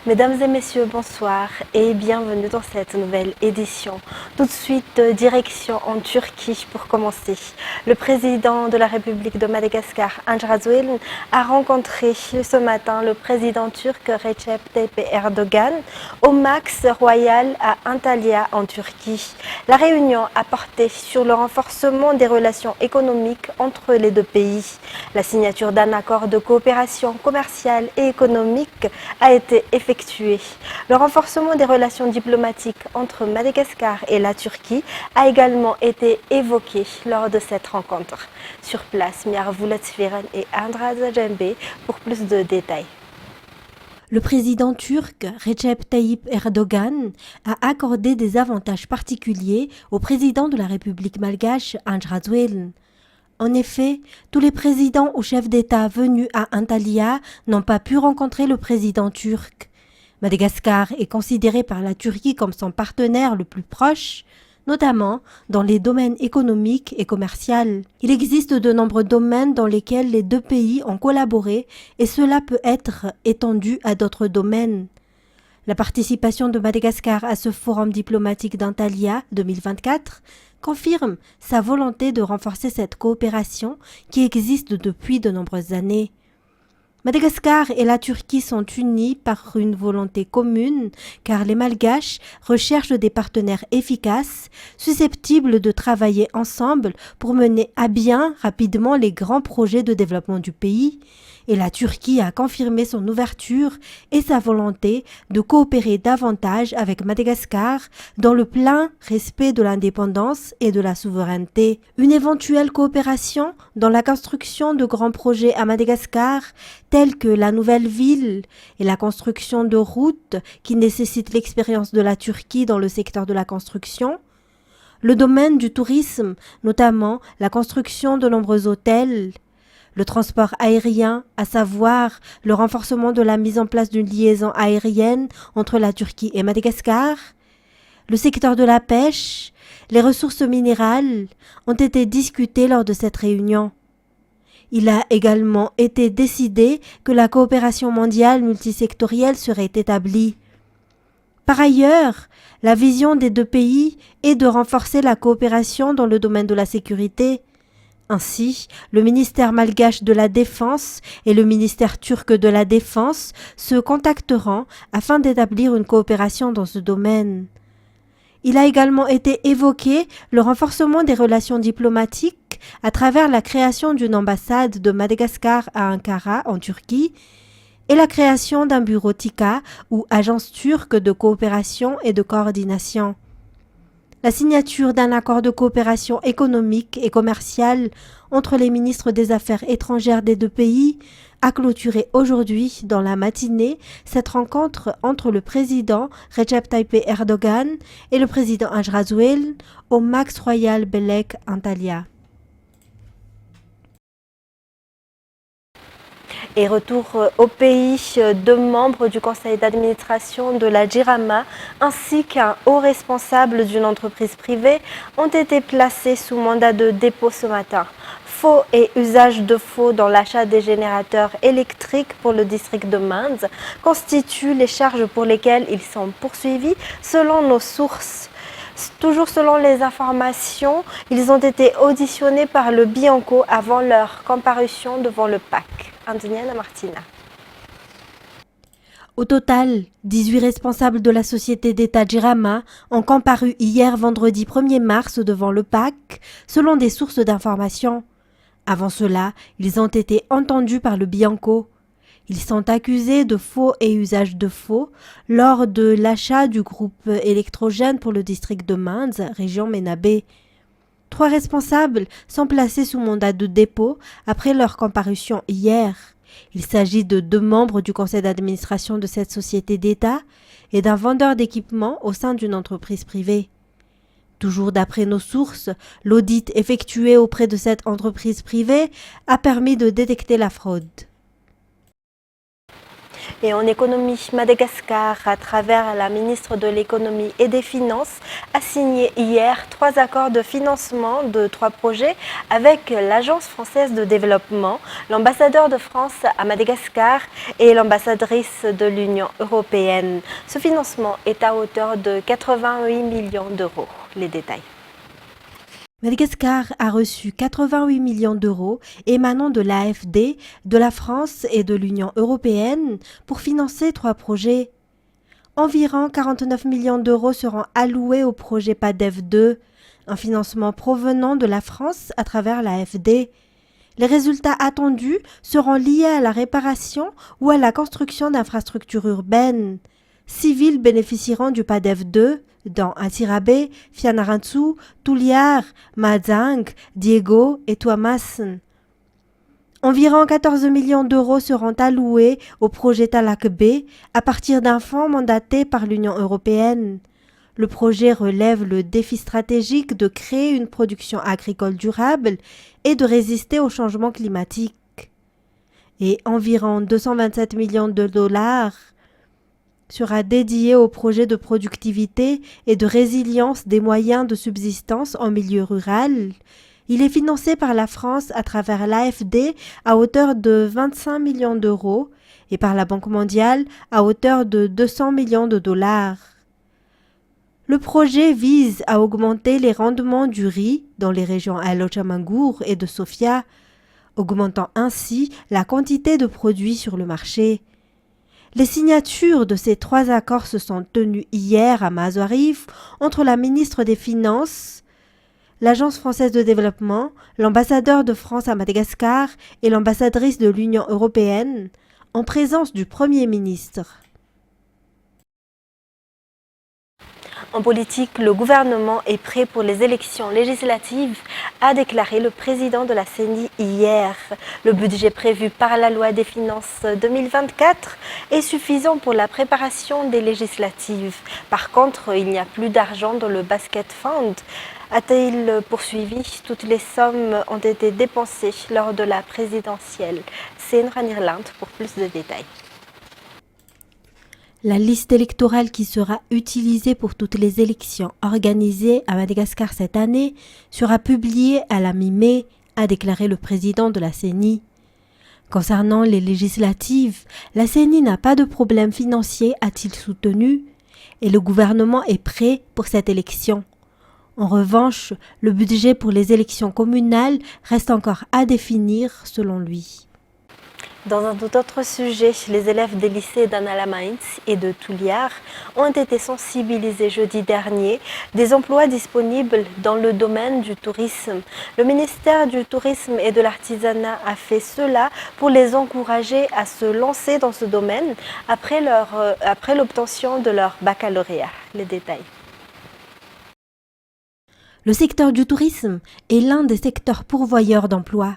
Mesdames et messieurs, bonsoir et bienvenue dans cette nouvelle édition. Tout de suite, direction en Turquie pour commencer. Le président de la République de Madagascar, Andrazouel, a rencontré ce matin le président turc Recep Tayyip Erdogan au Max Royal à Antalya en Turquie. La réunion a porté sur le renforcement des relations économiques entre les deux pays. La signature d'un accord de coopération commerciale et économique a été effectuée. Le renforcement des relations diplomatiques entre Madagascar et la Turquie a également été évoqué lors de cette rencontre. Sur place, Miar Vulatsviran et Andraz Djembe pour plus de détails. Le président turc Recep Tayyip Erdogan a accordé des avantages particuliers au président de la République malgache Andrazouel. En effet, tous les présidents ou chefs d'État venus à Antalya n'ont pas pu rencontrer le président turc. Madagascar est considéré par la Turquie comme son partenaire le plus proche, notamment dans les domaines économiques et commerciaux. Il existe de nombreux domaines dans lesquels les deux pays ont collaboré et cela peut être étendu à d'autres domaines. La participation de Madagascar à ce forum diplomatique d'Antalya 2024 confirme sa volonté de renforcer cette coopération qui existe depuis de nombreuses années. Madagascar et la Turquie sont unis par une volonté commune car les Malgaches recherchent des partenaires efficaces, susceptibles de travailler ensemble pour mener à bien rapidement les grands projets de développement du pays. Et la Turquie a confirmé son ouverture et sa volonté de coopérer davantage avec Madagascar dans le plein respect de l'indépendance et de la souveraineté. Une éventuelle coopération dans la construction de grands projets à Madagascar, tels que la nouvelle ville et la construction de routes qui nécessitent l'expérience de la Turquie dans le secteur de la construction, le domaine du tourisme, notamment la construction de nombreux hôtels, le transport aérien, à savoir le renforcement de la mise en place d'une liaison aérienne entre la Turquie et Madagascar, le secteur de la pêche, les ressources minérales ont été discutés lors de cette réunion. Il a également été décidé que la coopération mondiale multisectorielle serait établie. Par ailleurs, la vision des deux pays est de renforcer la coopération dans le domaine de la sécurité. Ainsi, le ministère malgache de la Défense et le ministère turc de la Défense se contacteront afin d'établir une coopération dans ce domaine. Il a également été évoqué le renforcement des relations diplomatiques à travers la création d'une ambassade de Madagascar à Ankara en Turquie et la création d'un bureau TICA ou agence turque de coopération et de coordination. La signature d'un accord de coopération économique et commerciale entre les ministres des Affaires étrangères des deux pays a clôturé aujourd'hui, dans la matinée, cette rencontre entre le président Recep Tayyip Erdogan et le président Andrazouel au Max Royal Belek Antalya. Et retour au pays, deux membres du conseil d'administration de la Jirama ainsi qu'un haut responsable d'une entreprise privée ont été placés sous mandat de dépôt ce matin. Faux et usage de faux dans l'achat des générateurs électriques pour le district de Minsk constituent les charges pour lesquelles ils sont poursuivis selon nos sources. Toujours selon les informations, ils ont été auditionnés par le Bianco avant leur comparution devant le PAC. Antoniana Martina. Au total, 18 responsables de la société d'État Jirama ont comparu hier vendredi 1er mars devant le PAC, selon des sources d'information. Avant cela, ils ont été entendus par le Bianco. Ils sont accusés de faux et usage de faux lors de l'achat du groupe électrogène pour le district de Minsk, région Ménabé. 3 responsables sont placés sous mandat de dépôt après leur comparution hier. Il s'agit de 2 membres du conseil d'administration de cette société d'État et d'un vendeur d'équipements au sein d'une entreprise privée. Toujours d'après nos sources, l'audit effectué auprès de cette entreprise privée a permis de détecter la fraude. Et en économie, Madagascar, à travers la ministre de l'économie et des finances, a signé hier 3 accords de financement de 3 projets avec l'Agence française de développement, l'ambassadeur de France à Madagascar et l'ambassadrice de l'Union européenne. Ce financement est à hauteur de 88 millions d'euros. Les détails. Madagascar a reçu 88 millions d'euros émanant de l'AFD, de la France et de l'Union européenne pour financer 3 projets. Environ 49 millions d'euros seront alloués au projet PADEV 2, un financement provenant de la France à travers l'AFD. Les résultats attendus seront liés à la réparation ou à la construction d'infrastructures urbaines. 6 villes bénéficieront du PADEV 2, dont Atsirabe, Fianarantsoa, Tuliar, Mahajanga, Diego et Tuamasin. Environ 14 millions d'euros seront alloués au projet Talak B à partir d'un fonds mandaté par l'Union européenne. Le projet relève le défi stratégique de créer une production agricole durable et de résister au changement climatique. Et environ 227 millions de dollars sera dédié au projet de productivité et de résilience des moyens de subsistance en milieu rural. Il est financé par la France à travers l'AFD à hauteur de 25 millions d'euros et par la Banque mondiale à hauteur de 200 millions de dollars. Le projet vise à augmenter les rendements du riz dans les régions Alochamangour et de Sofia, augmentant ainsi la quantité de produits sur le marché. Les signatures de ces 3 accords se sont tenues hier à Mazarif entre la ministre des Finances, l'Agence française de développement, l'ambassadeur de France à Madagascar et l'ambassadrice de l'Union européenne, en présence du Premier ministre. En politique, le gouvernement est prêt pour les élections législatives, a déclaré le président de la CENI hier. Le budget prévu par la loi des finances 2024 est suffisant pour la préparation des législatives. Par contre, il n'y a plus d'argent dans le basket fund. A-t-il poursuivi? Toutes les sommes ont été dépensées lors de la présidentielle. C'est Irlande pour plus de détails. La liste électorale qui sera utilisée pour toutes les élections organisées à Madagascar cette année sera publiée à la mi-mai, a déclaré le président de la CENI. Concernant les législatives, la CENI n'a pas de problème financier, a-t-il soutenu, et le gouvernement est prêt pour cette élection. En revanche, le budget pour les élections communales reste encore à définir selon lui. Dans un tout autre sujet, les élèves des lycées d'Analamaints et de Tuliar ont été sensibilisés jeudi dernier des emplois disponibles dans le domaine du tourisme. Le ministère du Tourisme et de l'Artisanat a fait cela pour les encourager à se lancer dans ce domaine après l'obtention de leur baccalauréat. Les détails. Le secteur du tourisme est l'un des secteurs pourvoyeurs d'emplois.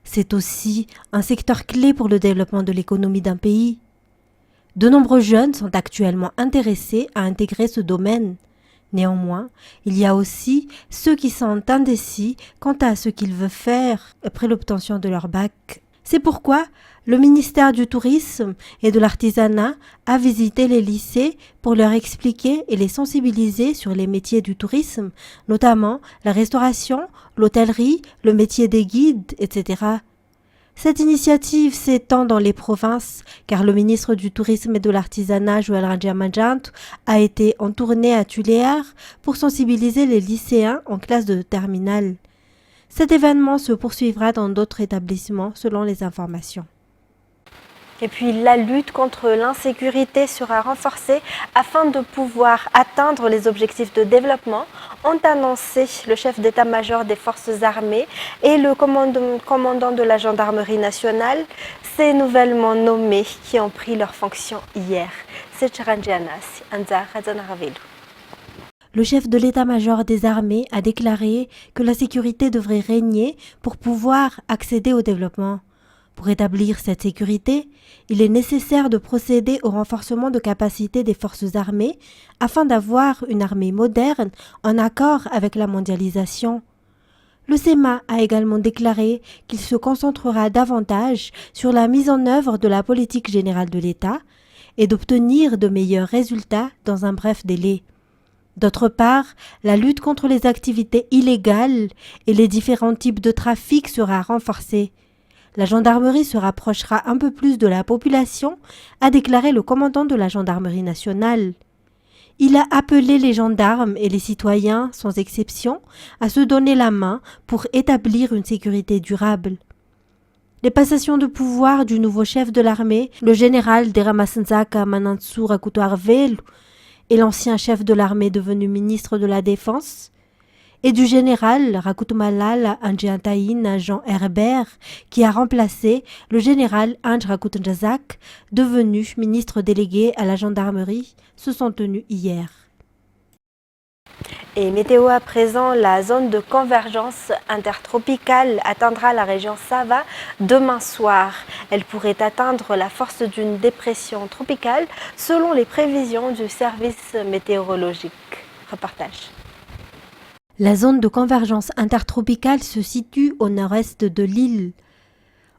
C'est aussi un secteur clé pour le développement de l'économie d'un pays. De nombreux jeunes sont actuellement intéressés à intégrer ce domaine. Néanmoins, il y a aussi ceux qui sont indécis quant à ce qu'ils veulent faire après l'obtention de leur bac. C'est pourquoi le ministère du Tourisme et de l'Artisanat a visité les lycées pour leur expliquer et les sensibiliser sur les métiers du tourisme, notamment la restauration, l'hôtellerie, le métier des guides, etc. Cette initiative s'étend dans les provinces car le ministre du Tourisme et de l'Artisanat, Joël Randjamajant, a été en tournée à Tuléar pour sensibiliser les lycéens en classe de terminale. Cet événement se poursuivra dans d'autres établissements selon les informations. Et puis la lutte contre l'insécurité sera renforcée afin de pouvoir atteindre les objectifs de développement, ont annoncé le chef d'état-major des forces armées et le commandant de la gendarmerie nationale, ces nouvellement nommés qui ont pris leurs fonctions hier. C'est Charanjianas, Anzar Razanaravelu. Le chef de l'état-major des armées a déclaré que la sécurité devrait régner pour pouvoir accéder au développement. Pour établir cette sécurité, il est nécessaire de procéder au renforcement de capacités des forces armées afin d'avoir une armée moderne en accord avec la mondialisation. Le SEMA a également déclaré qu'il se concentrera davantage sur la mise en œuvre de la politique générale de l'État et d'obtenir de meilleurs résultats dans un bref délai. D'autre part, la lutte contre les activités illégales et les différents types de trafic sera renforcée. La gendarmerie se rapprochera un peu plus de la population, a déclaré le commandant de la gendarmerie nationale. Il a appelé les gendarmes et les citoyens, sans exception, à se donner la main pour établir une sécurité durable. Les passations de pouvoir du nouveau chef de l'armée, le général Deramasenzaka Manansou Rakutoarvelu, et l'ancien chef de l'armée devenu ministre de la Défense, et du général Rakutumalal Anjiantaïn Jean Herbert, qui a remplacé le général Anj Rakutunjazak, devenu ministre délégué à la gendarmerie, se sont tenus hier. Et météo à présent, la zone de convergence intertropicale atteindra la région Sava demain soir. Elle pourrait atteindre la force d'une dépression tropicale selon les prévisions du service météorologique. Reportage. La zone de convergence intertropicale se situe au nord-est de l'île.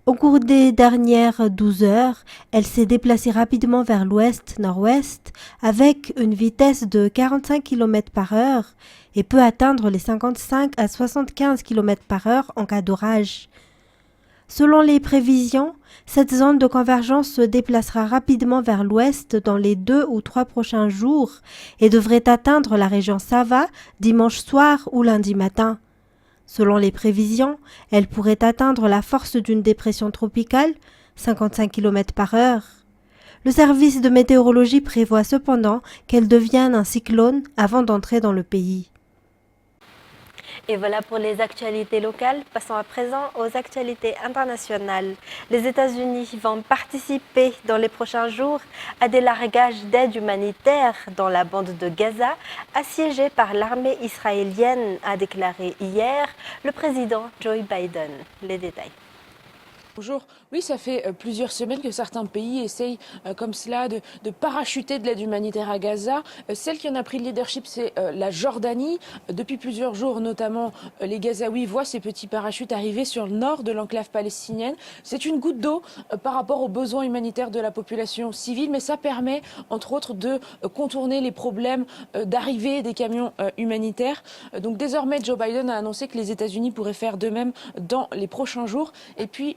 Au cours des dernières 12 heures, elle s'est déplacée rapidement vers l'ouest-nord-ouest avec une vitesse de 45 km par heure et peut atteindre les 55 à 75 km par heure en cas d'orage. Selon les prévisions, cette zone de convergence se déplacera rapidement vers l'ouest dans les 2 ou 3 prochains jours et devrait atteindre la région Sava dimanche soir ou lundi matin. Selon les prévisions, elle pourrait atteindre la force d'une dépression tropicale, 55 km par heure. Le service de météorologie prévoit cependant qu'elle devienne un cyclone avant d'entrer dans le pays. Et voilà pour les actualités locales. Passons à présent aux actualités internationales. Les États-Unis vont participer dans les prochains jours à des largages d'aide humanitaire dans la bande de Gaza, assiégée par l'armée israélienne, a déclaré hier le président Joe Biden. Les détails. Bonjour. Oui, ça fait plusieurs semaines que certains pays essayent comme cela de parachuter de l'aide humanitaire à Gaza. Celle qui en a pris le leadership, c'est la Jordanie. Depuis plusieurs jours, notamment, les Gazaouis voient ces petits parachutes arriver sur le nord de l'enclave palestinienne. C'est une goutte d'eau par rapport aux besoins humanitaires de la population civile, mais ça permet, entre autres, de contourner les problèmes d'arrivée des camions humanitaires. Donc désormais, Joe Biden a annoncé que les États-Unis pourraient faire de même dans les prochains jours. Et puis,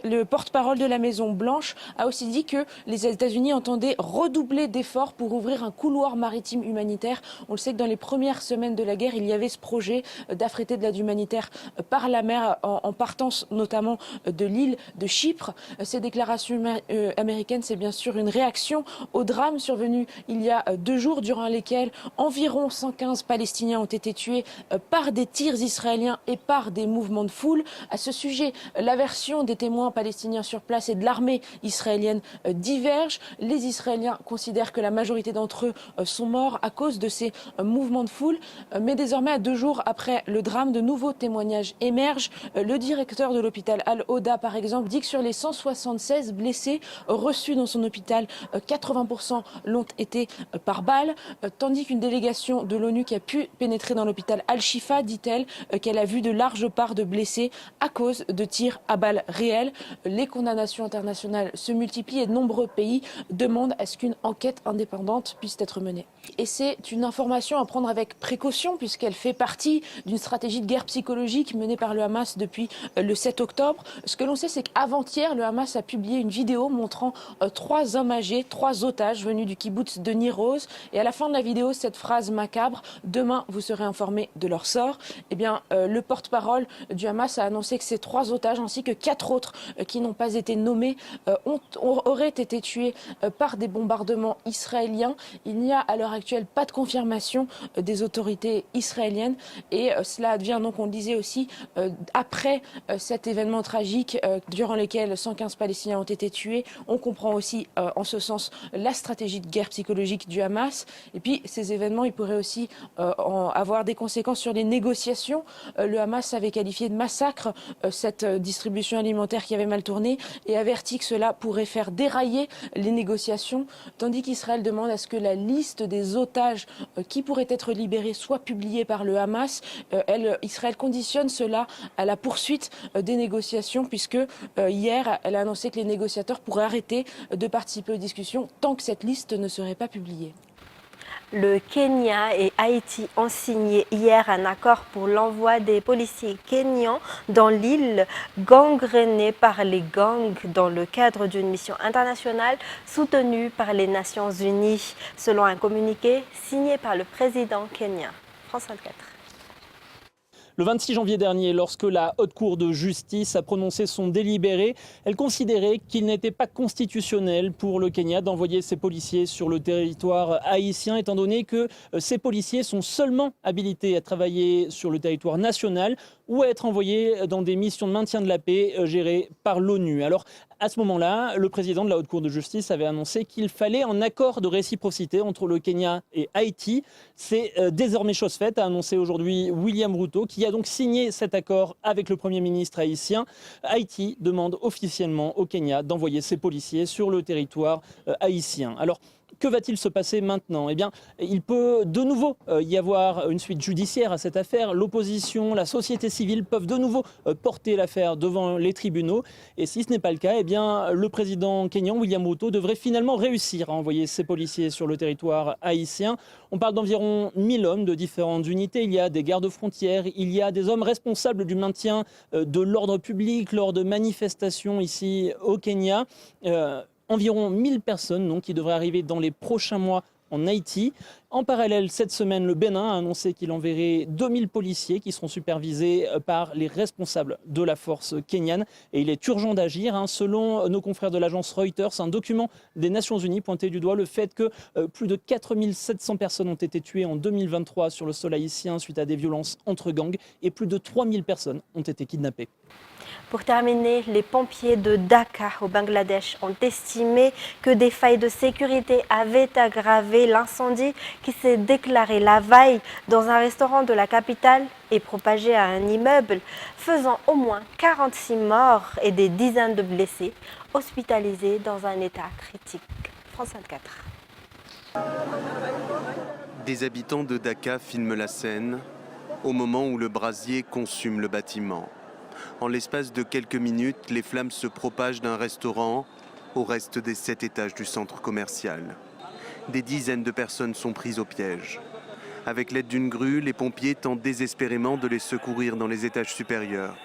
le porte-parole de la Maison-Blanche a aussi dit que les États-Unis entendaient redoubler d'efforts pour ouvrir un couloir maritime humanitaire. On le sait que dans les premières semaines de la guerre, il y avait ce projet d'affréter de l'aide humanitaire par la mer en partance notamment de l'île de Chypre. Ces déclarations américaines, c'est bien sûr une réaction au drame survenu il y a 2 jours, durant lesquels environ 115 Palestiniens ont été tués par des tirs israéliens et par des mouvements de foule. À ce sujet, la version des témoins palestiniens sur place et de l'armée israélienne divergent. Les Israéliens considèrent que la majorité d'entre eux sont morts à cause de ces mouvements de foule. Mais désormais, à 2 jours après le drame, de nouveaux témoignages émergent. Le directeur de l'hôpital Al-Oda, par exemple, dit que sur les 176 blessés reçus dans son hôpital, 80% l'ont été par balle, tandis qu'une délégation de l'ONU qui a pu pénétrer dans l'hôpital Al-Shifa, dit-elle, qu'elle a vu de larges parts de blessés à cause de tirs à balles réelles. Les condamnations internationales se multiplient et de nombreux pays demandent à ce qu'une enquête indépendante puisse être menée. Et c'est une information à prendre avec précaution puisqu'elle fait partie d'une stratégie de guerre psychologique menée par le Hamas depuis le 7 octobre. Ce que l'on sait, c'est qu'avant-hier, le Hamas a publié une vidéo montrant 3 hommes âgés, 3 otages venus du kibboutz de Nir Oz. Et à la fin de la vidéo, cette phrase macabre: demain, vous serez informés de leur sort. Eh bien, le porte-parole du Hamas a annoncé que ces 3 otages ainsi que 4 autres qui n'ont pas été nommés auraient été tués par des bombardements israéliens. Il n'y a à l'heure actuelle pas de confirmation des autorités israéliennes et cela advient donc, on le disait aussi, après cet événement tragique durant lequel 115 Palestiniens ont été tués. On comprend aussi en ce sens la stratégie de guerre psychologique du Hamas. Et puis ces événements, ils pourraient aussi avoir des conséquences sur les négociations. Le Hamas avait qualifié de massacre cette distribution alimentaire parlementaire qui avait mal tourné et avertit que cela pourrait faire dérailler les négociations, tandis qu'Israël demande à ce que la liste des otages qui pourraient être libérés soit publiée par le Hamas. Israël conditionne cela à la poursuite des négociations, puisque hier, elle a annoncé que les négociateurs pourraient arrêter de participer aux discussions tant que cette liste ne serait pas publiée. Le Kenya et Haïti ont signé hier un accord pour l'envoi des policiers kenyans dans l'île gangrénée par les gangs dans le cadre d'une mission internationale soutenue par les Nations Unies, selon un communiqué signé par le président kenyan. France 24. Le 26 janvier dernier, lorsque la Haute Cour de justice a prononcé son délibéré, elle considérait qu'il n'était pas constitutionnel pour le Kenya d'envoyer ses policiers sur le territoire haïtien, étant donné que ces policiers sont seulement habilités à travailler sur le territoire national ou à être envoyés dans des missions de maintien de la paix gérées par l'ONU. Alors, à ce moment-là, le président de la Haute Cour de justice avait annoncé qu'il fallait un accord de réciprocité entre le Kenya et Haïti. C'est désormais chose faite, a annoncé aujourd'hui William Ruto, qui a donc signé cet accord avec le Premier ministre haïtien. Haïti demande officiellement au Kenya d'envoyer ses policiers sur le territoire haïtien. Alors, que va-t-il se passer maintenant ? Eh bien, il peut de nouveau y avoir une suite judiciaire à cette affaire. L'opposition, la société civile peuvent de nouveau porter l'affaire devant les tribunaux. Et si ce n'est pas le cas, eh bien, le président kényan, William Ruto, devrait finalement réussir à envoyer ses policiers sur le territoire haïtien. On parle d'environ 1000 hommes de différentes unités. Il y a des gardes-frontières, il y a des hommes responsables du maintien de l'ordre public lors de manifestations ici au Kenya. Environ 1000 personnes donc, qui devraient arriver dans les prochains mois en Haïti. En parallèle, cette semaine, le Bénin a annoncé qu'il enverrait 2000 policiers qui seront supervisés par les responsables de la force kenyane. Et il est urgent d'agir. Selon nos confrères de l'agence Reuters, un document des Nations Unies pointait du doigt le fait que plus de 4700 personnes ont été tuées en 2023 sur le sol haïtien suite à des violences entre gangs et plus de 3000 personnes ont été kidnappées. Pour terminer, les pompiers de Dhaka au Bangladesh ont estimé que des failles de sécurité avaient aggravé l'incendie qui s'est déclaré la veille dans un restaurant de la capitale et propagé à un immeuble, faisant au moins 46 morts et des dizaines de blessés hospitalisés dans un état critique. France 24. Des habitants de Dhaka filment la scène au moment où le brasier consume le bâtiment. En l'espace de quelques minutes, les flammes se propagent d'un restaurant au reste des 7 étages du centre commercial. Des dizaines de personnes sont prises au piège. Avec l'aide d'une grue, les pompiers tentent désespérément de les secourir dans les étages supérieurs.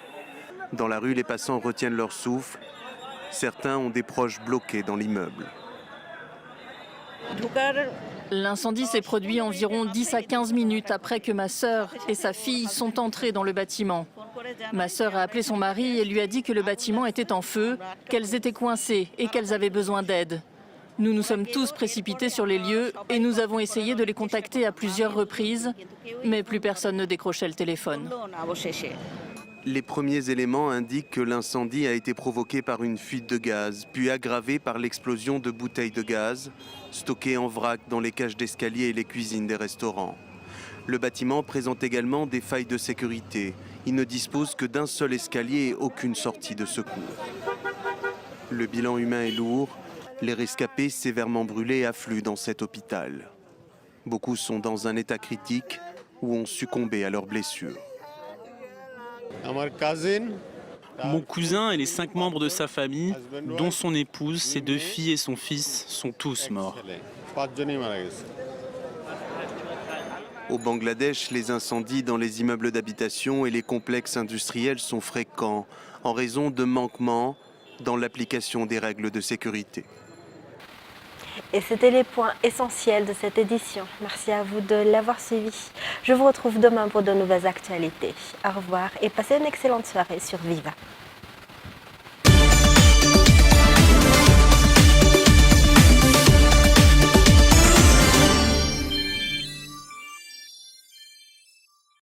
Dans la rue, les passants retiennent leur souffle. Certains ont des proches bloqués dans l'immeuble. L'incendie s'est produit environ 10 à 15 minutes après que ma sœur et sa fille sont entrées dans le bâtiment. Ma sœur a appelé son mari et lui a dit que le bâtiment était en feu, qu'elles étaient coincées et qu'elles avaient besoin d'aide. Nous nous sommes tous précipités sur les lieux et nous avons essayé de les contacter à plusieurs reprises, mais plus personne ne décrochait le téléphone. Les premiers éléments indiquent que l'incendie a été provoqué par une fuite de gaz, puis aggravé par l'explosion de bouteilles de gaz stockées en vrac dans les cages d'escalier et les cuisines des restaurants. Le bâtiment présente également des failles de sécurité. Il ne dispose que d'un seul escalier et aucune sortie de secours. Le bilan humain est lourd. Les rescapés sévèrement brûlés affluent dans cet hôpital. Beaucoup sont dans un état critique ou ont succombé à leurs blessures. Mon cousin et les 5 membres de sa famille, dont son épouse, ses 2 filles et son fils, sont tous morts. Au Bangladesh, les incendies dans les immeubles d'habitation et les complexes industriels sont fréquents en raison de manquements dans l'application des règles de sécurité. Et c'était les points essentiels de cette édition. Merci à vous de l'avoir suivi. Je vous retrouve demain pour de nouvelles actualités. Au revoir et passez une excellente soirée sur Viva.